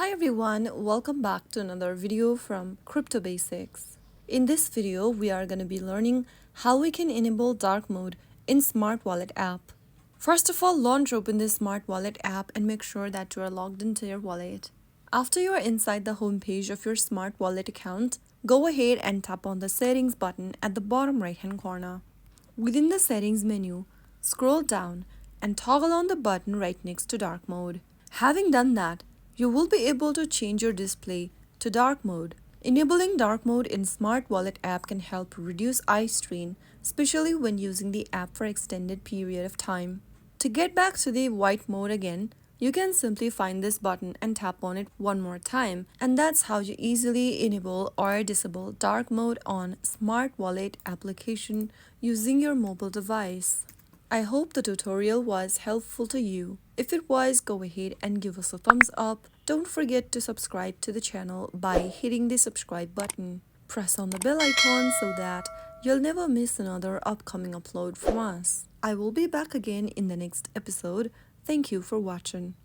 Hi everyone, welcome back to another video from Crypto Basics. In this video, we are going to be learning how we can enable dark mode in Smart Wallet app. First of all, launch open this Smart Wallet app and make sure that you are logged into your wallet. After you are inside the home page of your Smart Wallet account, go ahead and tap on the settings button at the bottom right hand corner. Within the settings menu, scroll down and toggle on the button right next to dark mode. Having done that, you will be able to change your display to dark mode. Enabling dark mode in Smart Wallet app can help reduce eye strain, especially when using the app for extended period of time. To get back to the white mode again, you can simply find this button and tap on it one more time, and that's how you easily enable or disable dark mode on Smart Wallet application using your mobile device. I hope the tutorial was helpful to you. If it was, go ahead and give us a thumbs up. Don't forget to subscribe to the channel by hitting the subscribe button. Press on the bell icon so that you'll never miss another upcoming upload from us. I will be back again in the next episode. Thank you for watching.